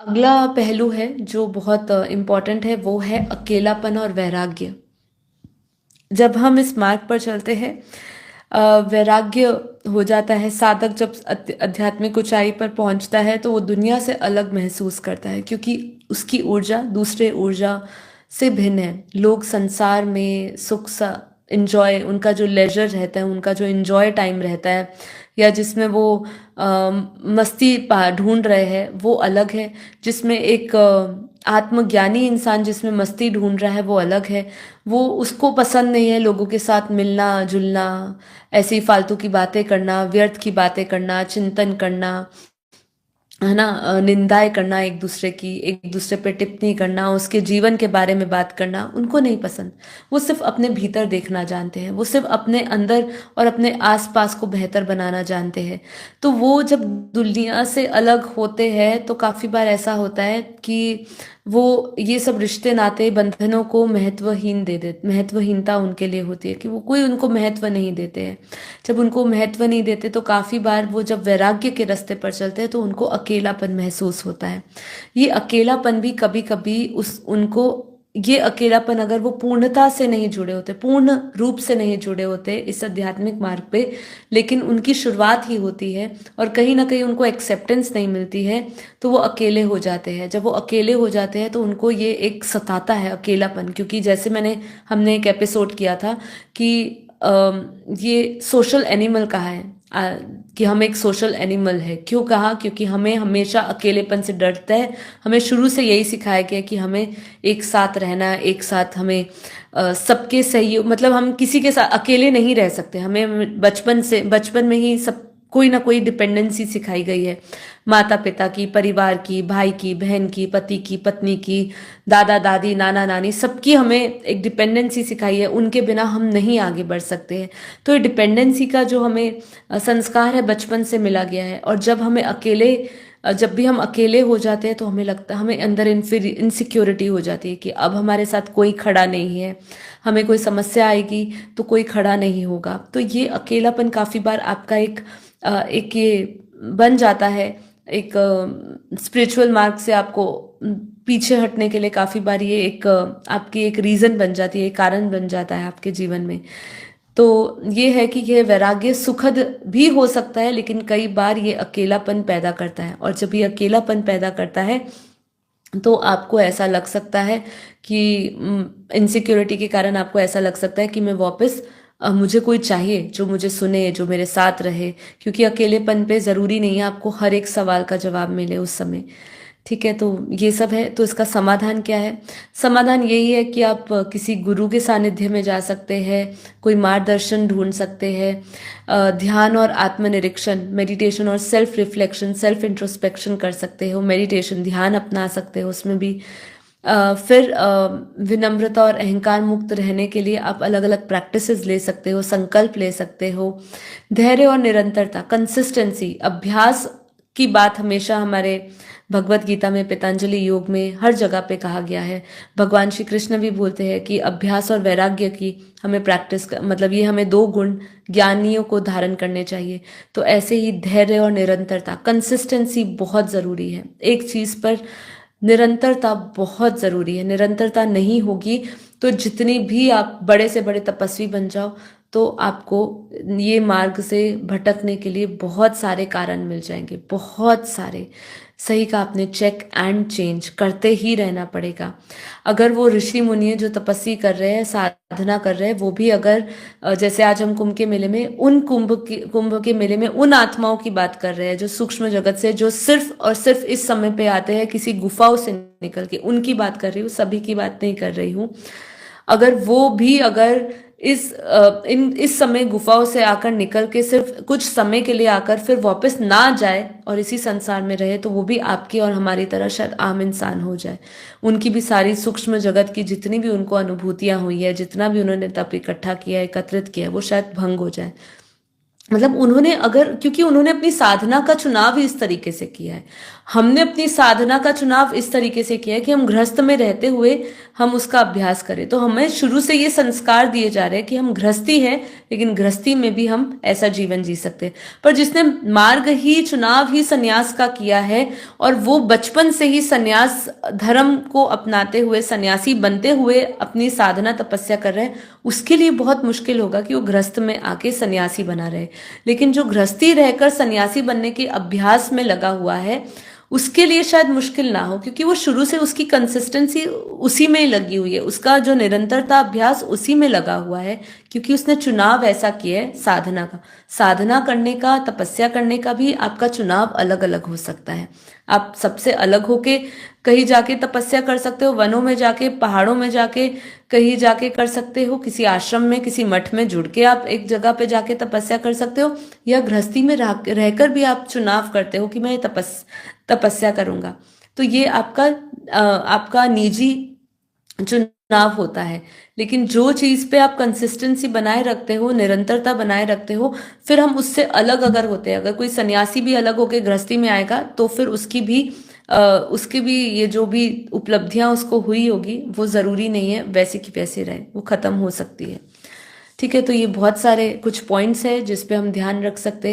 अगला पहलू है जो बहुत इम्पोर्टेंट है, वो है अकेलापन और वैराग्य। जब हम इस मार्ग पर चलते हैं, वैराग्य हो जाता है। साधक जब आध्यात्मिक ऊंचाई पर पहुंचता है तो वो दुनिया से अलग महसूस करता है, क्योंकि उसकी ऊर्जा दूसरे ऊर्जा से भिन्न है। लोग संसार में सुख सा इंजॉय, उनका जो लेजर रहता है, उनका जो इंजॉय टाइम रहता है, या जिसमें वो मस्ती ढूंढ रहे हैं, वो अलग है। जिसमें एक आत्मज्ञानी इंसान जिसमें मस्ती ढूंढ रहा है, वो अलग है। वो उसको पसंद नहीं है लोगों के साथ मिलना जुलना, ऐसी फालतू की बातें करना, व्यर्थ की बातें करना, चिंतन करना, है ना, निंदाएं करना एक दूसरे की, एक दूसरे पे टिप्पणी करना, उसके जीवन के बारे में बात करना उनको नहीं पसंद। वो सिर्फ अपने भीतर देखना जानते हैं, वो सिर्फ अपने अंदर और अपने आसपास को बेहतर बनाना जानते हैं। तो वो जब दुनिया से अलग होते हैं तो काफी बार ऐसा होता है कि वो ये सब रिश्ते नाते बंधनों को महत्वहीनता उनके लिए होती है, कि वो कोई उनको महत्व नहीं देते हैं। जब उनको महत्व नहीं देते तो काफी बार वो जब वैराग्य के रास्ते पर चलते हैं तो उनको अकेलापन महसूस होता है। ये अकेलापन भी कभी कभी उस उनको ये अकेलापन, अगर वो पूर्णता से नहीं जुड़े होते, पूर्ण रूप से नहीं जुड़े होते इस आध्यात्मिक मार्ग पे, लेकिन उनकी शुरुआत ही होती है और कहीं ना कहीं उनको एक्सेप्टेंस नहीं मिलती है, तो वो अकेले हो जाते हैं। जब वो अकेले हो जाते हैं तो उनको ये एक सताता है अकेलापन, क्योंकि जैसे हमने एक एपिसोड किया था कि ये सोशल एनिमल कहा है, कि हम एक सोशल एनिमल है। क्यों कहा? क्योंकि हमें हमेशा अकेलेपन से डरता है। हमें शुरू से यही सिखाया गया कि हमें एक साथ रहना है, एक साथ हमें सबके सहयोग, मतलब हम किसी के साथ अकेले नहीं रह सकते। हमें बचपन में ही सब कोई ना कोई डिपेंडेंसी सिखाई गई है, माता पिता की, परिवार की, भाई की, बहन की, पति की, पत्नी की, दादा दादी, नाना नानी, सबकी हमें एक डिपेंडेंसी सिखाई है। उनके बिना हम नहीं आगे बढ़ सकते हैं। तो ये डिपेंडेंसी का जो हमें संस्कार है बचपन से मिला गया है। और जब भी हम अकेले हो जाते हैं तो हमें लगता है, हमें अंदर इनसिक्योरिटी हो जाती है कि अब हमारे साथ कोई खड़ा नहीं है, हमें कोई समस्या आएगी तो कोई खड़ा नहीं होगा। तो ये अकेलापन काफी बार आपका एक ये बन जाता है, एक स्पिरिचुअल मार्ग से आपको पीछे हटने के लिए काफी बार ये आपकी एक रीजन बन जाती है, एक कारण बन जाता है आपके जीवन में। तो ये है कि ये वैराग्य सुखद भी हो सकता है, लेकिन कई बार ये अकेलापन पैदा करता है। और जब ये अकेलापन पैदा करता है तो आपको ऐसा लग सकता है कि इनसिक्योरिटी के कारण आपको ऐसा लग सकता है कि मैं वापस मुझे कोई चाहिए जो मुझे सुने, जो मेरे साथ रहे। क्योंकि अकेलेपन पे जरूरी नहीं है आपको हर एक सवाल का जवाब मिले उस समय। ठीक है, तो ये सब है। तो इसका समाधान क्या है? समाधान यही है कि आप किसी गुरु के सानिध्य में जा सकते हैं, कोई मार्गदर्शन ढूंढ सकते हैं, ध्यान और आत्मनिरीक्षण, मेडिटेशन और सेल्फ रिफ्लेक्शन, सेल्फ इंट्रोस्पेक्शन कर सकते हो। मेडिटेशन, ध्यान अपना सकते हो उसमें भी। फिर विनम्रता और अहंकार मुक्त रहने के लिए आप अलग अलग प्रैक्टिसेस ले सकते हो, संकल्प ले सकते हो। धैर्य और निरंतरता, कंसिस्टेंसी, अभ्यास की बात हमेशा हमारे भगवत गीता में, पतंजलि योग में हर जगह पे कहा गया है। भगवान श्री कृष्ण भी बोलते हैं कि अभ्यास और वैराग्य की हमें मतलब ये हमें दो गुण ज्ञानियों को धारण करने चाहिए। तो ऐसे ही धैर्य और निरंतरता, कंसिस्टेंसी बहुत जरूरी है। एक चीज पर निरंतरता बहुत जरूरी है। निरंतरता नहीं होगी तो जितनी भी आप बड़े से बड़े तपस्वी बन जाओ, तो आपको ये मार्ग से भटकने के लिए बहुत सारे कारण मिल जाएंगे, बहुत सारे। सही कहा आपने, चेक एंड चेंज करते ही रहना पड़ेगा। अगर वो ऋषि मुनि जो तपस्वी कर रहे हैं, साधना कर रहे हैं, वो भी अगर जैसे आज हम कुंभ के मेले में कुंभ के मेले में उन आत्माओं की बात कर रहे हैं जो सूक्ष्म जगत से, जो सिर्फ और सिर्फ इस समय पे आते हैं किसी गुफाओं से निकल के, उनकी बात कर रही हूँ, सभी की बात नहीं कर रही हूँ। अगर वो भी अगर इस समय गुफाओं से आकर निकल के सिर्फ कुछ समय के लिए आकर फिर वापस ना जाए और इसी संसार में रहे, तो वो भी आपकी और हमारी तरह शायद आम इंसान हो जाए। उनकी भी सारी सूक्ष्म जगत की जितनी भी उनको अनुभूतियां हुई है, जितना भी उन्होंने तप इकट्ठा किया, एकत्रित किया, वो शायद भंग हो जाए। मतलब उन्होंने अगर, क्योंकि उन्होंने अपनी साधना का चुनाव ही इस तरीके से किया है, हमने अपनी साधना का चुनाव इस तरीके से किया है कि हम गृहस्थ में रहते हुए हम उसका अभ्यास करें। तो हमें शुरू से ये संस्कार दिए जा रहे हैं कि हम गृहस्थी हैं, लेकिन गृहस्थी में भी हम ऐसा जीवन जी सकते हैं। पर जिसने मार्ग ही, चुनाव ही संन्यास का किया है, और वो बचपन से ही संन्यास धर्म को अपनाते हुए, सन्यासी बनते हुए अपनी साधना तपस्या कर रहे हैं, उसके लिए बहुत मुश्किल होगा कि वो गृहस्थ में आके सन्यासी बना रहे। लेकिन जो गृहस्थी रहकर सन्यासी बनने के अभ्यास में लगा हुआ है, उसके लिए शायद मुश्किल ना हो, क्योंकि वो शुरू से उसकी कंसिस्टेंसी उसी में ही लगी हुई है, उसका जो निरंतरता अभ्यास उसी में लगा हुआ है, क्योंकि उसने चुनाव ऐसा किया है साधना का। साधना करने का, तपस्या करने का भी आपका चुनाव अलग अलग हो सकता है। आप सबसे अलग होके कहीं जाके तपस्या कर सकते हो, वनों में जाके, पहाड़ों में जाके, कहीं जाके कर सकते हो, किसी आश्रम में, किसी मठ में जुड़ के आप एक जगह पे जाके तपस्या कर सकते हो, या गृहस्थी में रहकर भी आप चुनाव करते हो कि मैं तपस्या करूंगा। तो ये आपका निजी चुनाव होता है। लेकिन जो चीज पे आप कंसिस्टेंसी बनाए रखते हो, निरंतरता बनाए रखते हो, फिर हम उससे अलग अगर होते हैं, अगर कोई सन्यासी भी अलग होके गृहस्थी में आएगा, तो फिर उसकी भी ये जो भी उपलब्धियां उसको हुई होगी, वो जरूरी नहीं है वैसे की वैसे रहे, वो खत्म हो सकती है। ठीक है, तो ये बहुत सारे कुछ पॉइंट्स है जिस पे हम ध्यान रख सकते हैं।